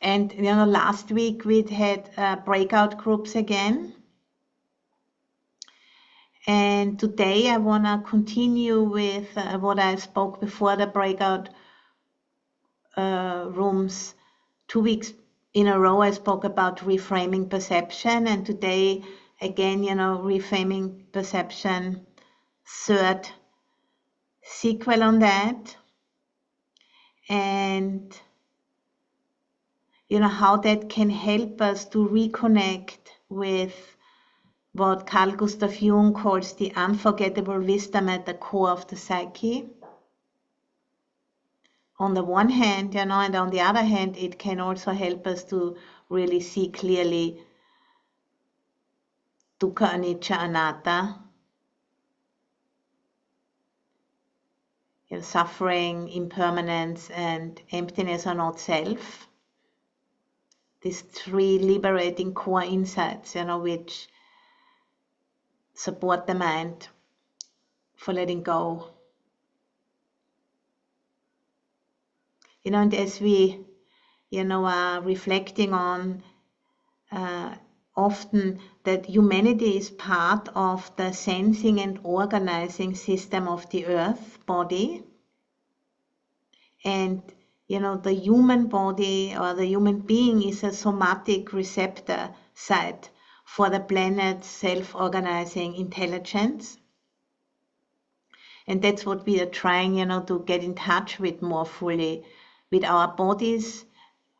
And last week we had breakout groups again. And today I want to continue with what I spoke before the breakout rooms. 2 weeks in a row I spoke about reframing perception, and today again, reframing perception, third sequel on that, and how that can help us to reconnect with what Carl Gustav Jung calls the unforgettable wisdom at the core of the psyche. On the one hand, and on the other hand, it can also help us to really see clearly dukkha, anicca, anatta, suffering, impermanence, and emptiness are not self. These three liberating core insights, which support the mind for letting go. And as we, are reflecting on often that humanity is part of the sensing and organizing system of the earth body. And, the human body or the human being is a somatic receptor site for the planet's self-organizing intelligence. And that's what we are trying, to get in touch with more fully, with our bodies,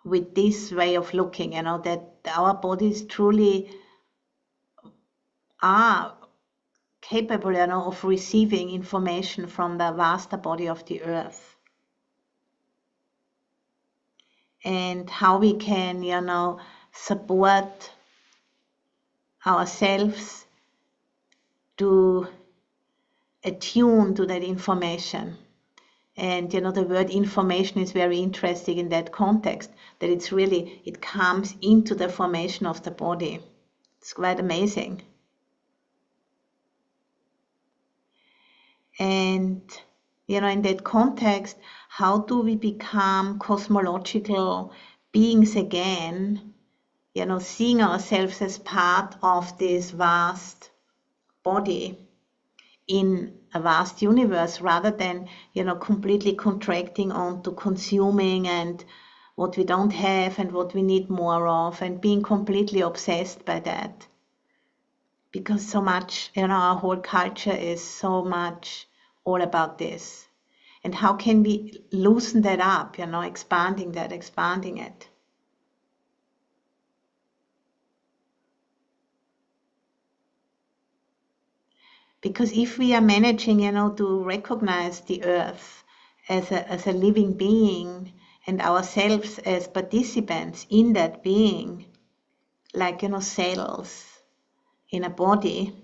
with this way of looking, that our bodies truly are capable, of receiving information from the vaster body of the earth. And how we can, support ourselves to attune to that information. And the word information is very interesting in that context, that it comes into the formation of the body. It's quite amazing. And in that context, how do we become cosmological beings again, seeing ourselves as part of this vast body in a vast universe, rather than, completely contracting onto consuming and what we don't have and what we need more of, and being completely obsessed by that. Because so much, our whole culture is so much all about this. And how can we loosen that up, expanding it? Because if we are managing, to recognize the earth as a living being and ourselves as participants in that being, like, cells in a body,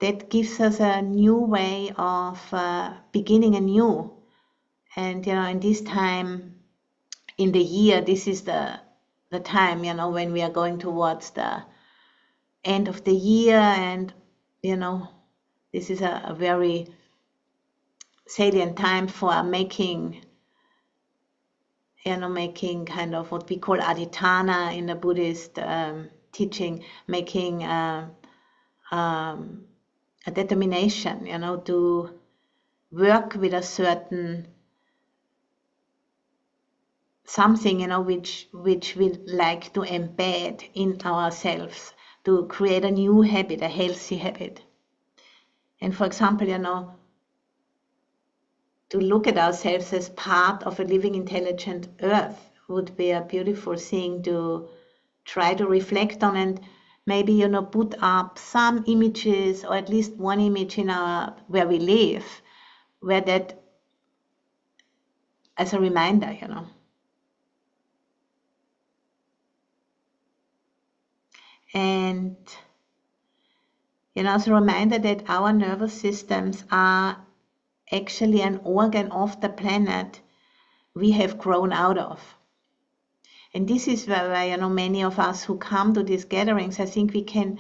that gives us a new way of beginning anew. And, in this time in the year, this is the time, when we are going towards the end of the year, and this is a very salient time for making kind of what we call adhitthana in the Buddhist teaching, making a determination, to work with a certain something, which we like to embed in ourselves, to create a new habit, a healthy habit. And for example, to look at ourselves as part of a living, intelligent earth would be a beautiful thing to try to reflect on, and maybe, put up some images, or at least one image in where we live, where that, as a reminder, And, as a reminder that our nervous systems are actually an organ of the planet we have grown out of. And this is where, many of us who come to these gatherings, I think we can,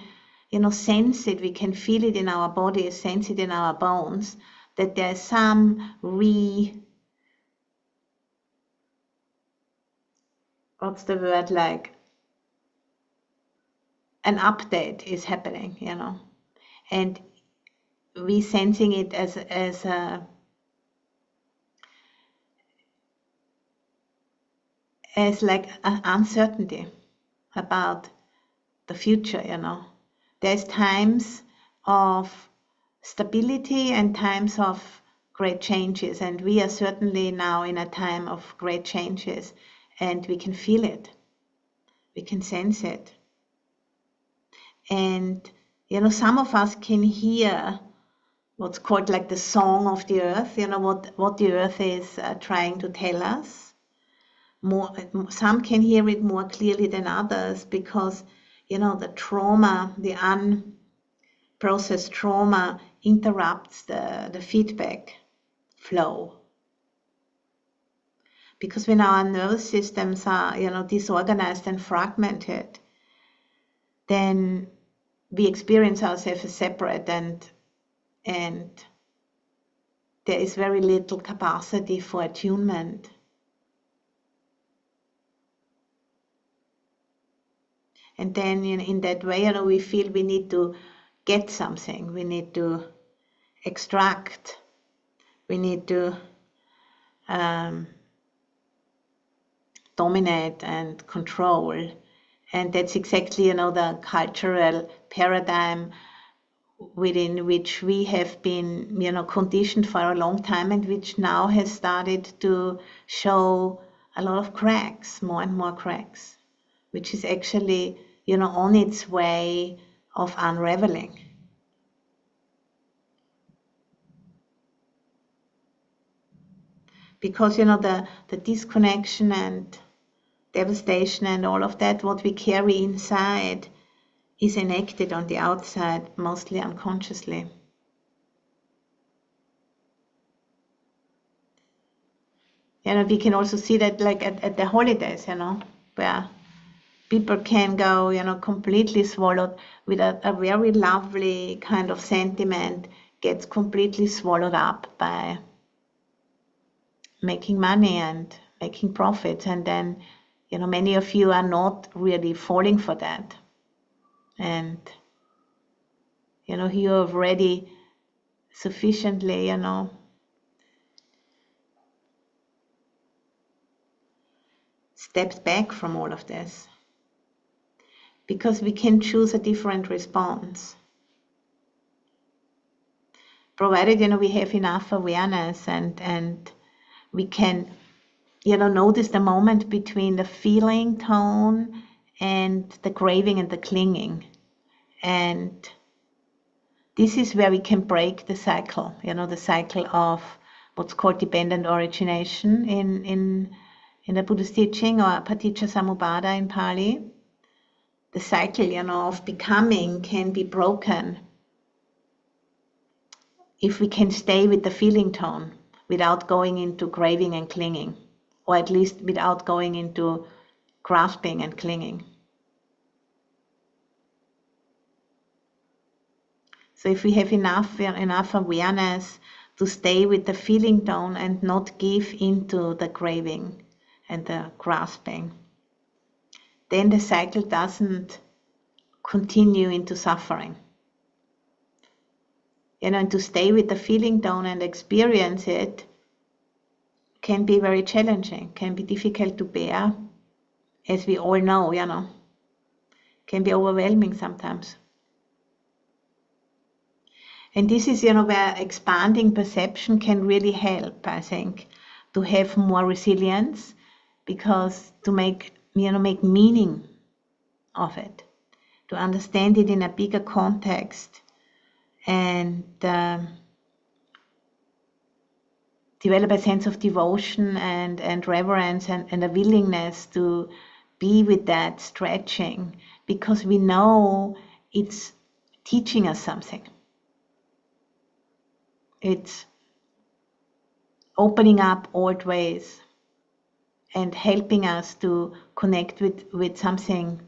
sense it, we can feel it in our bodies, sense it in our bones, that there's some what's the word, like an update is happening, and we sensing it as like an uncertainty about the future, There's times of stability and times of great changes, and we are certainly now in a time of great changes, and we can feel it, we can sense it. And some of us can hear what's called like the song of the earth, what the earth is trying to tell us. Some can hear it more clearly than others because the trauma, the unprocessed trauma interrupts the feedback flow. Because when our nervous systems are disorganized and fragmented, then we experience ourselves as separate, and there is very little capacity for attunement. And then in that way, we feel we need to get something, we need to extract, we need to dominate and control. And that's exactly, the cultural paradigm within which we have been, conditioned for a long time, and which now has started to show a lot of cracks, more and more cracks, which is actually, on its way of unraveling. Because, the disconnection and devastation and all of that, what we carry inside, is enacted on the outside, mostly unconsciously. We can also see that like at the holidays, where people can go, completely swallowed with a very lovely kind of sentiment, gets completely swallowed up by making money and making profits. And then, many of you are not really falling for that. And, you have already sufficiently, stepped back from all of this. Because we can choose a different response. Provided, we have enough awareness and we can, notice the moment between the feeling tone and the craving and the clinging. And this is where we can break the cycle, the cycle of what's called dependent origination in the Buddhist teaching, or paticca samuppada in Pali. The cycle, of becoming can be broken if we can stay with the feeling tone without going into craving and clinging, or at least without going into grasping and clinging. So if we have enough awareness to stay with the feeling tone and not give into the craving and the grasping, then the cycle doesn't continue into suffering. And to stay with the feeling tone and experience it can be very challenging, can be difficult to bear, as we all know, can be overwhelming sometimes. And this is, where expanding perception can really help, I think, to have more resilience, because to make meaning of it, to understand it in a bigger context, and develop a sense of devotion and reverence and a willingness to be with that stretching, because we know it's teaching us something. It's opening up old ways and helping us to connect with something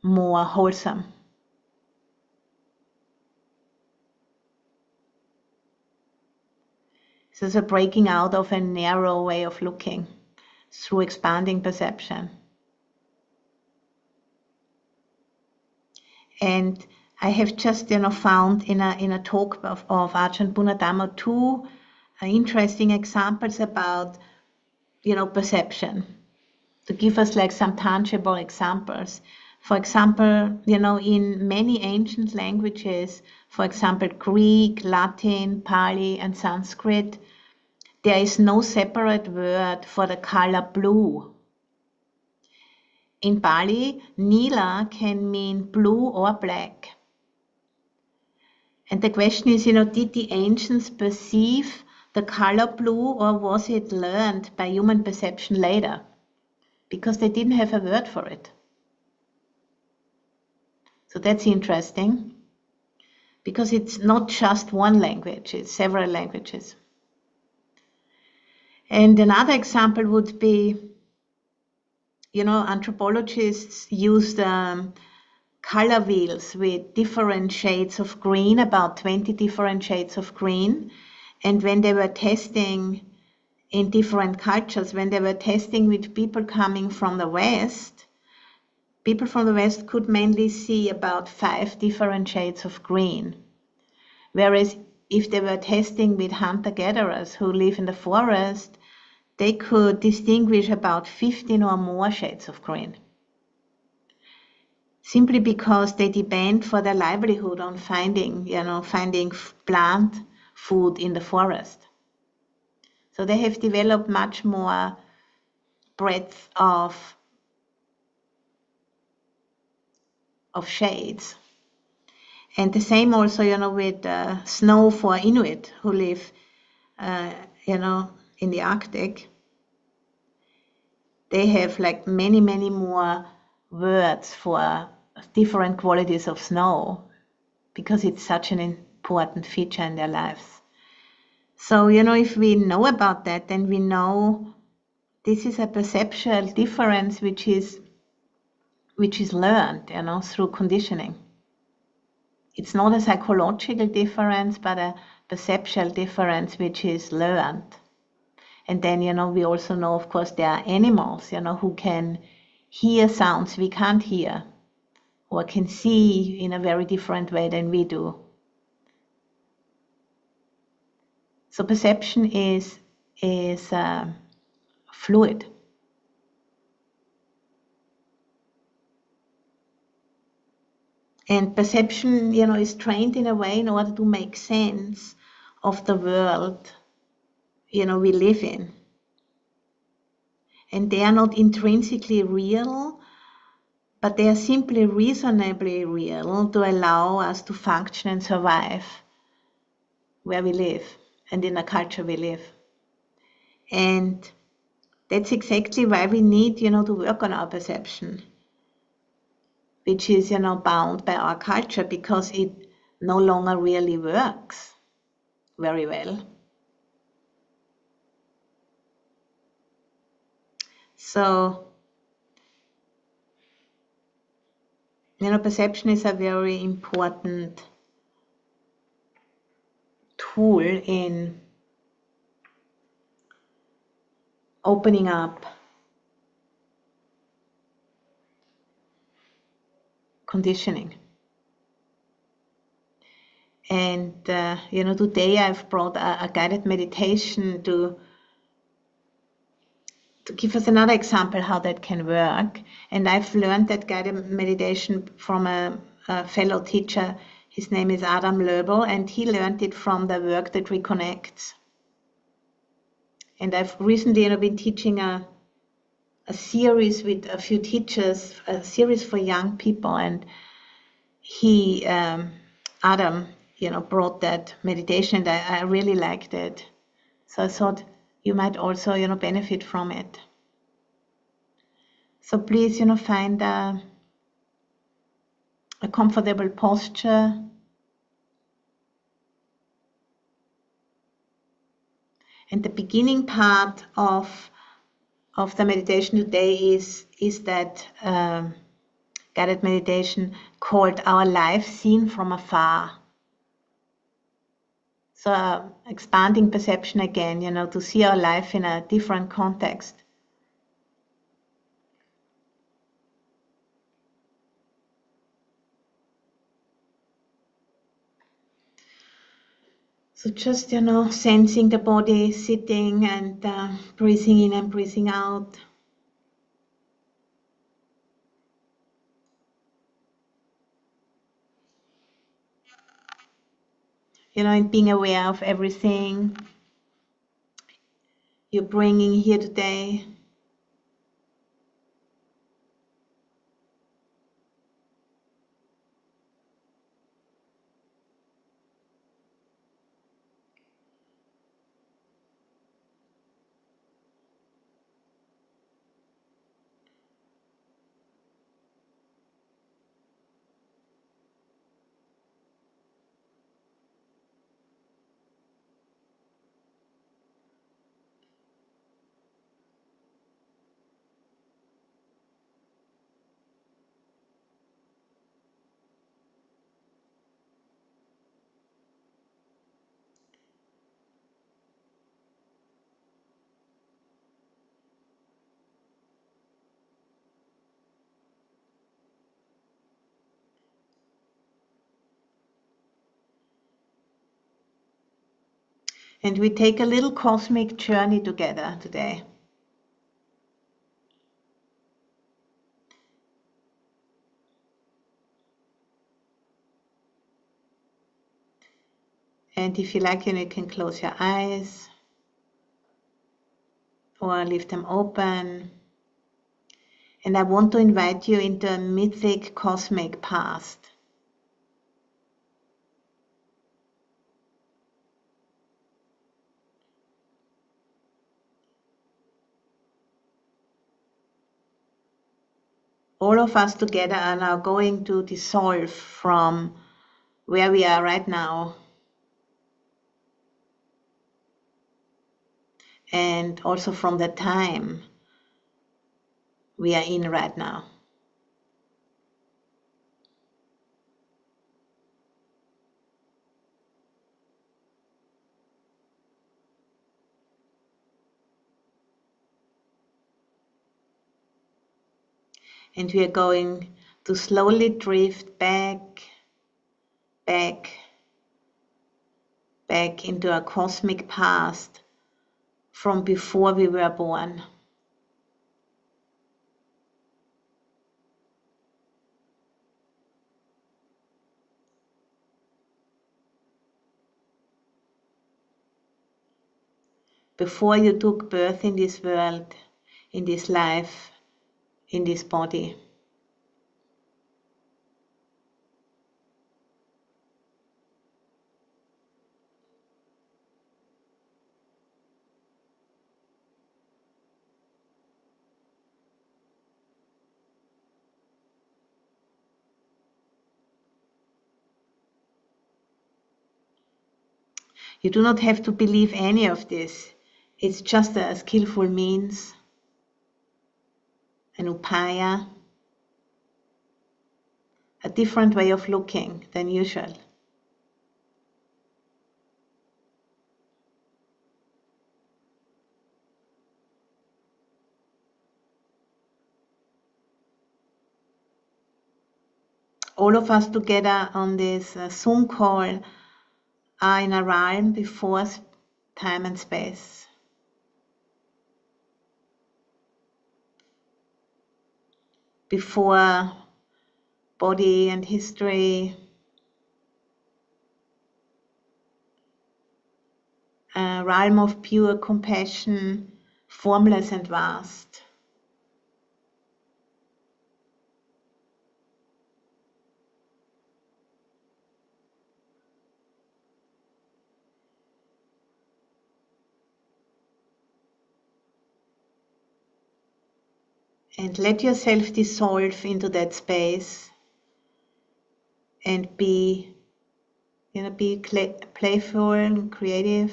more wholesome. So it's a breaking out of a narrow way of looking through expanding perception. And I have just, found in a talk of Ajahn Punadhammo two interesting examples about, perception, to give us like some tangible examples. For example, in many ancient languages, for example, Greek, Latin, Pali, and Sanskrit, there is no separate word for the color blue. In Pali, nila can mean blue or black. And the question is, did the ancients perceive the color blue, or was it learned by human perception later? Because they didn't have a word for it. So that's interesting, because it's not just one language, it's several languages. And another example would be, anthropologists used color wheels with different shades of green, about 20 different shades of green. And when they were testing in different cultures, when they were testing with people coming from the West, people from the West could mainly see about 5 different shades of green. Whereas if they were testing with hunter-gatherers who live in the forest, they could distinguish about 15 or more shades of green. Simply because they depend for their livelihood on finding plant food in the forest. So they have developed much more breadth of shades. And the same also, with snow for Inuit who live, in the Arctic. They have like many, many more words for different qualities of snow, because it's such an important feature in their lives. So, if we know about that, then we know this is a perceptual difference which is learned, through conditioning. It's not a psychological difference, but a perceptual difference which is learned. And then, we also know, of course, there are animals, who can hear sounds we can't hear, or can see in a very different way than we do. So perception is fluid. And perception, is trained in a way in order to make sense of the world, we live in. And they are not intrinsically real, but they are simply reasonably real to allow us to function and survive where we live and in the culture we live. And that's exactly why we need, to work on our perception, which is, bound by our culture, because it no longer really works very well. So, perception is a very important tool in opening up conditioning. And, today I've brought a guided meditation to give us another example how that can work. And I've learned that guided meditation from a fellow teacher. His name is Adam Loebel, and he learned it from the Work That Reconnects. And I've recently been teaching a series with a few teachers, a series for young people, and he, Adam, brought that meditation, and I really liked it. So I thought you might also, benefit from it. So please, find a comfortable posture. And the beginning part of the meditation today is that guided meditation called Our Life Seen from Afar. So expanding perception again, to see our life in a different context. So just, sensing the body sitting and breathing in and breathing out. And being aware of everything you're bringing here today. And we take a little cosmic journey together today. And if you like, you can close your eyes or leave them open. And I want to invite you into a mythic cosmic past. All of us together are now going to dissolve from where we are right now, and also from the time we are in right now. And we are going to slowly drift back into a cosmic past from before we were born. Before you took birth in this world, in this life, in this body. You do not have to believe any of this. It's just a skillful means, an upaya, a different way of looking than usual. All of us together on this Zoom call are in a realm before time and space. Before body and history, a realm of pure compassion, formless and vast. And let yourself dissolve into that space and be playful and creative.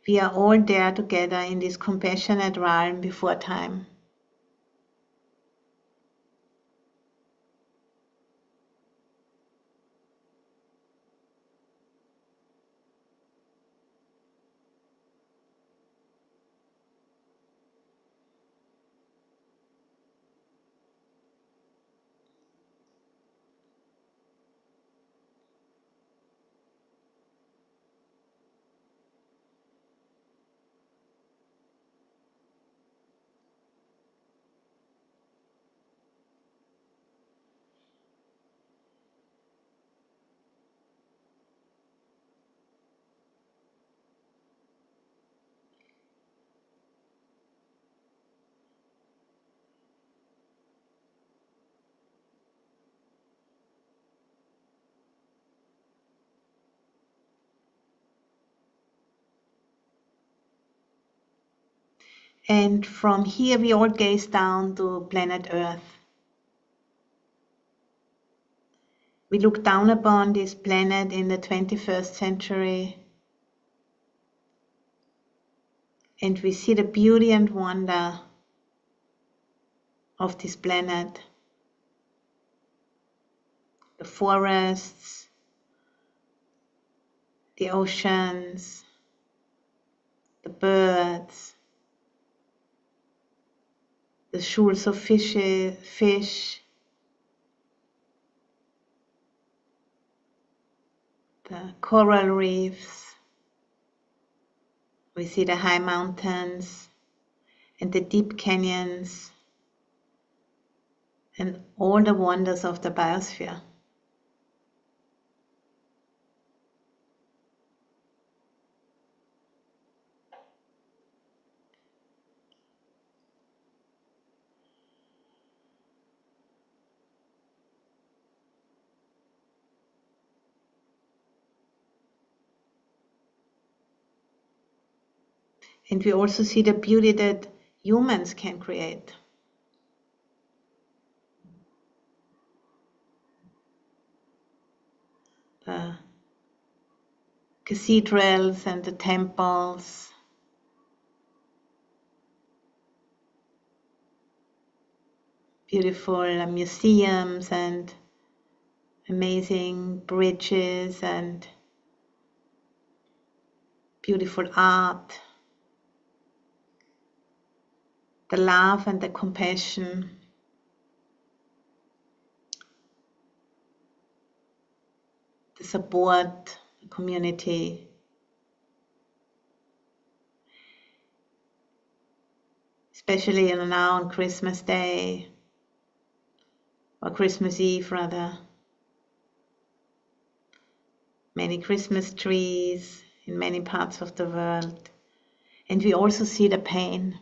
We are all there together in this compassionate realm before time. And from here we all gaze down to planet Earth. We look down upon this planet in the 21st century, and we see the beauty and wonder of this planet. The forests, the oceans, the birds, the shoals of fish, the coral reefs. We see the high mountains and the deep canyons and all the wonders of the biosphere. And we also see the beauty that humans can create. The cathedrals and the temples, beautiful museums and amazing bridges and beautiful art, the love and the compassion, the support, the community. Especially now on Christmas Day, or Christmas Eve rather. Many Christmas trees in many parts of the world. And we also see the pain.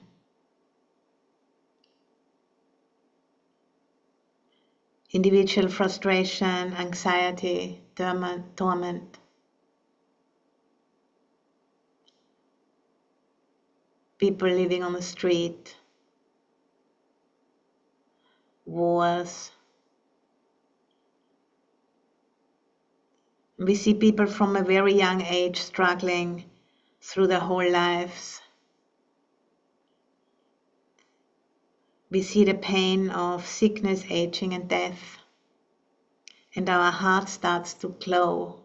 Individual frustration, anxiety, torment. People living on the street, wars. We see people from a very young age struggling through their whole lives. We see the pain of sickness, aging and death. And our heart starts to glow,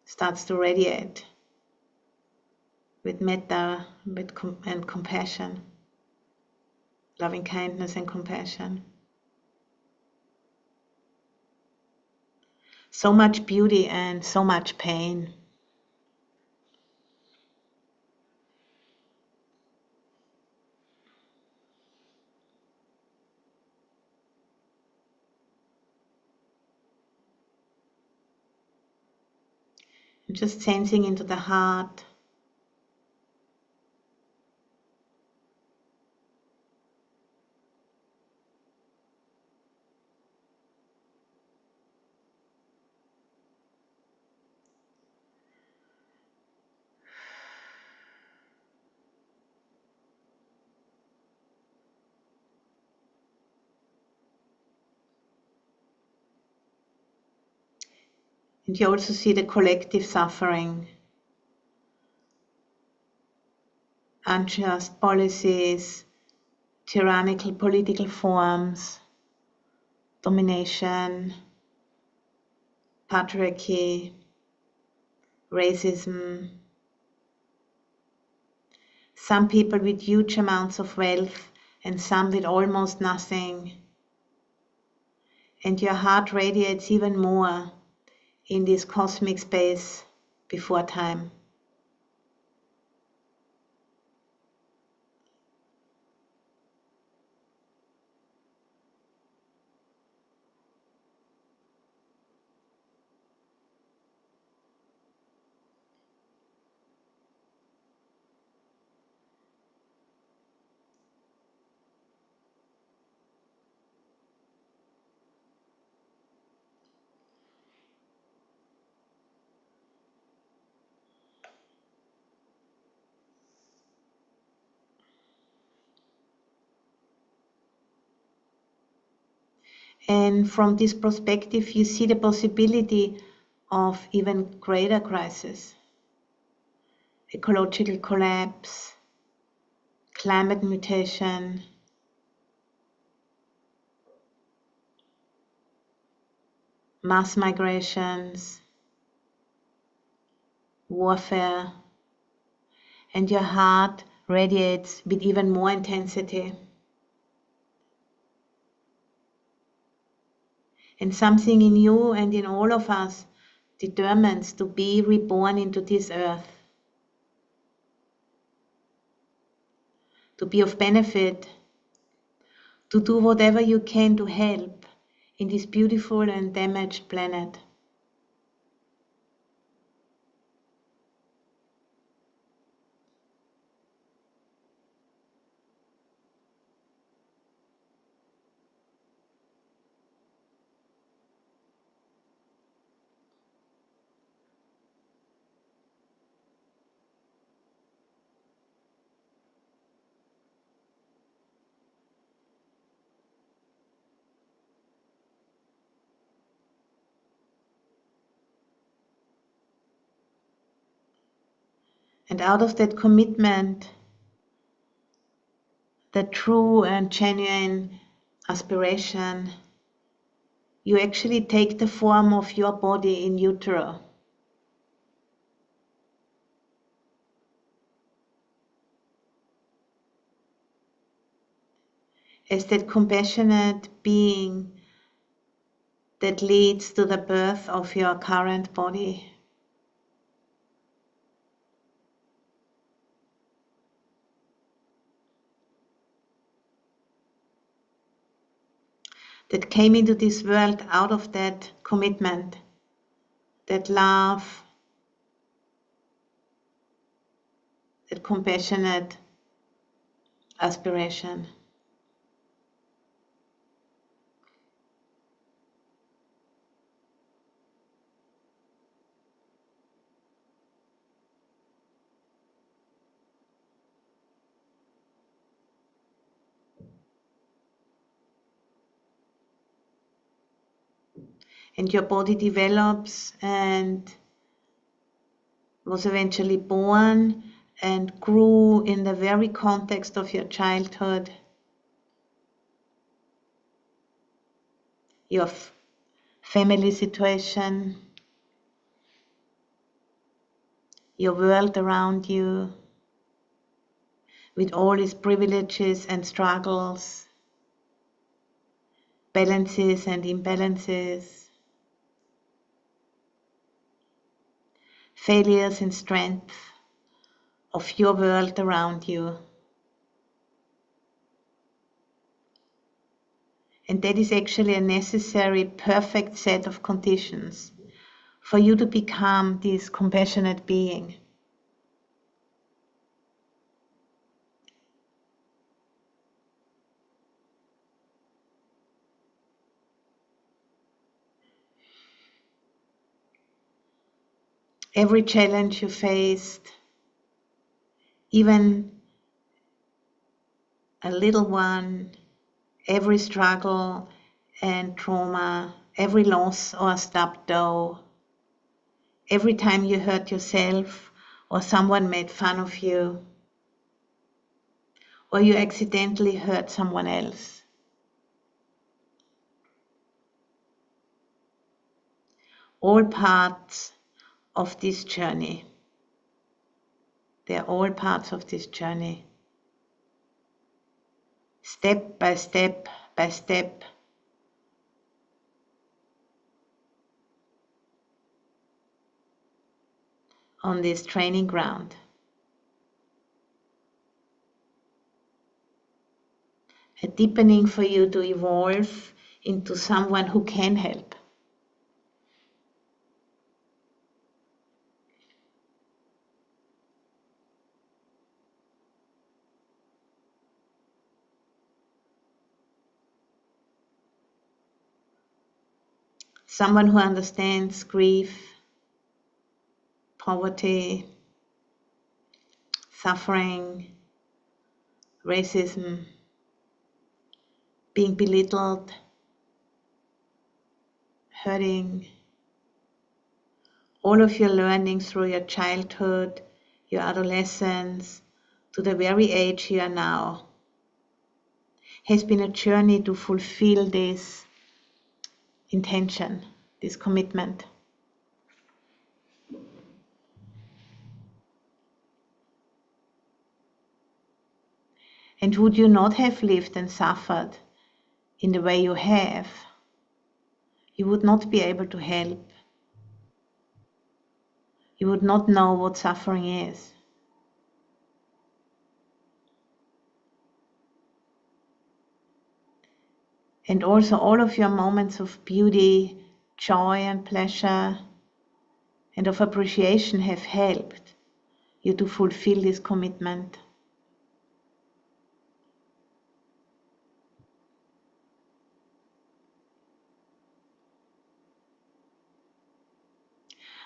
starts to radiate with metta and compassion, loving kindness and compassion. So much beauty and so much pain. And just sensing into the heart. And you also see the collective suffering, unjust policies, tyrannical political forms, domination, patriarchy, racism. Some people with huge amounts of wealth and some with almost nothing. And your heart radiates even more in this cosmic space before time. And from this perspective, you see the possibility of even greater crisis, ecological collapse, climate mutation, mass migrations, warfare, and your heart radiates with even more intensity. And something in you and in all of us determines to be reborn into this earth, to be of benefit, to do whatever you can to help in this beautiful and damaged planet. And out of that commitment, that true and genuine aspiration, you actually take the form of your body in utero. As that compassionate being that leads to the birth of your current body. That came into this world out of that commitment, that love, that compassionate aspiration. And your body develops and was eventually born and grew in the very context of your childhood, your family situation, your world around you, with all its privileges and struggles, balances and imbalances, failures and strength of your world around you. And that is actually a necessary, perfect set of conditions for you to become this compassionate being. Every challenge you faced, even a little one, every struggle and trauma, every loss or stubbed toe, every time you hurt yourself or someone made fun of you, or you accidentally hurt someone else. All parts of this journey. They're all parts of this journey. Step by step by step. On this training ground. A deepening for you to evolve into someone who can help. Someone who understands grief, poverty, suffering, racism, being belittled, hurting, all of your learning through your childhood, your adolescence, to the very age you are now, has been a journey to fulfill this intention, this commitment. And would you not have lived and suffered in the way you have, you would not be able to help. You would not know what suffering is. And also all of your moments of beauty, joy and pleasure and of appreciation have helped you to fulfill this commitment.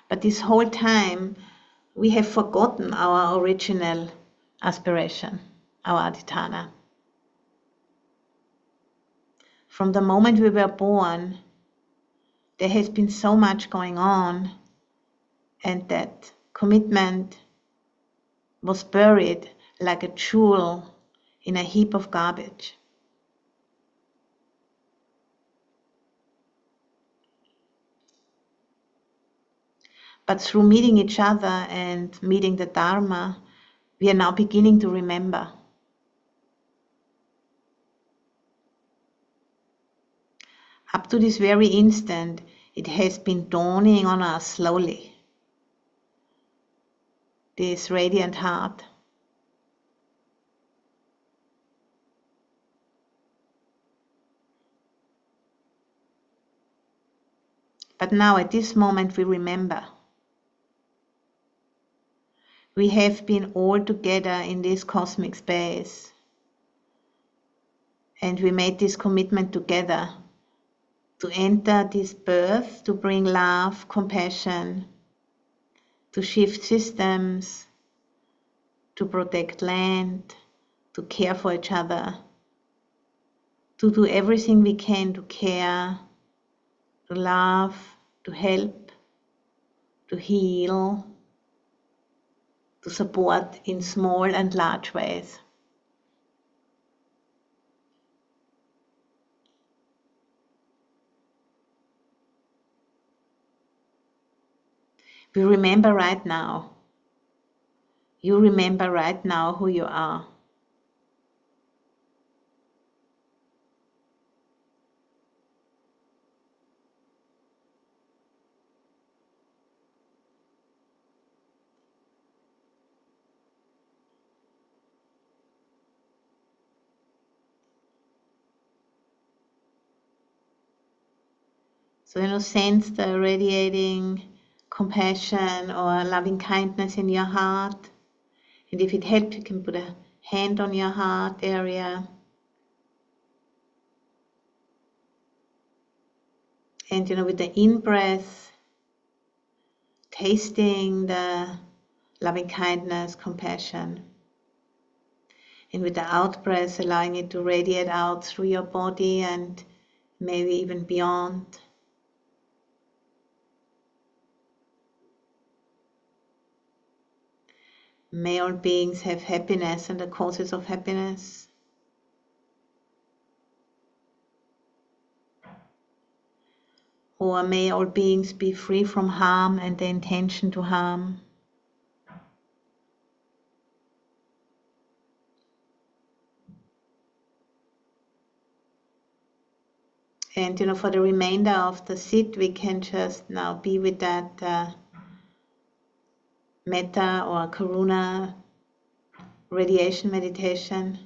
But this whole time, we have forgotten our original aspiration, our adhitthana. From the moment we were born, there has been so much going on, and that commitment was buried like a jewel in a heap of garbage. But through meeting each other and meeting the Dharma, we are now beginning to remember. Up to this very instant, it has been dawning on us slowly, this radiant heart. But now at this moment we remember. We have been all together in this cosmic space, and we made this commitment together to enter this birth, to bring love, compassion, to shift systems, to protect land, to care for each other, to do everything we can to care, to love, to help, to heal, to support in small and large ways. We remember right now. You remember right now who you are. So, sense the radiating compassion or loving kindness in your heart. And if it helps, you can put a hand on your heart area. And, with the in-breath, tasting the loving kindness, compassion. And with the out-breath, allowing it to radiate out through your body and maybe even beyond. May all beings have happiness and the causes of happiness. Or may all beings be free from harm and the intention to harm. And for the remainder of the sit, we can just now be with that metta or karuna radiation meditation.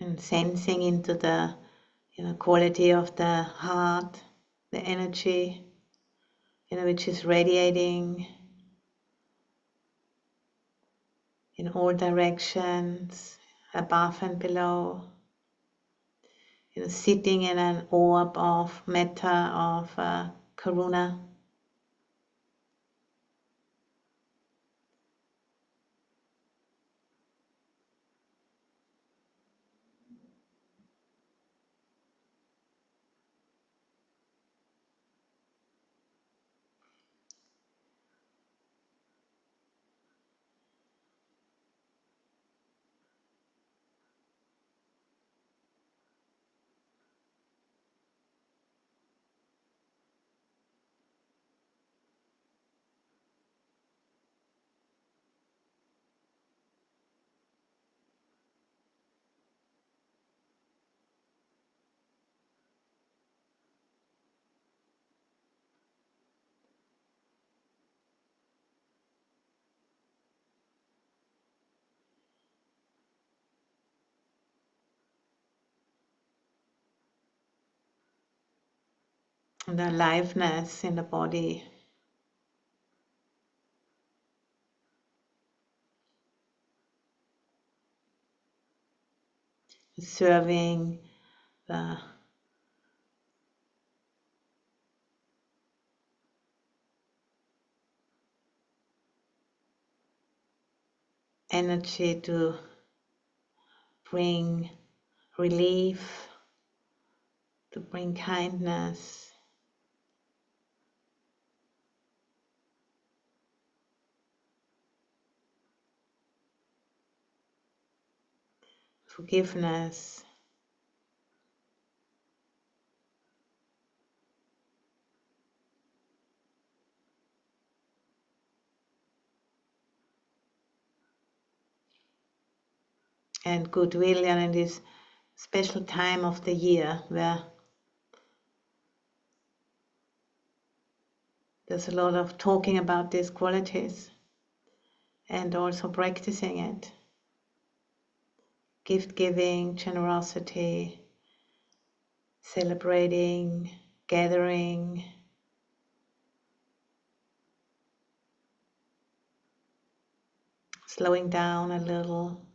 and sensing into the quality of the heart, the energy, which is radiating in all directions, above and below, sitting in an orb of metta, of karuna. And the aliveness in the body, serving the energy to bring relief, to bring kindness, forgiveness, and goodwill, and in this special time of the year where there's a lot of talking about these qualities and also practicing it. Gift giving, generosity, celebrating, gathering, slowing down a little,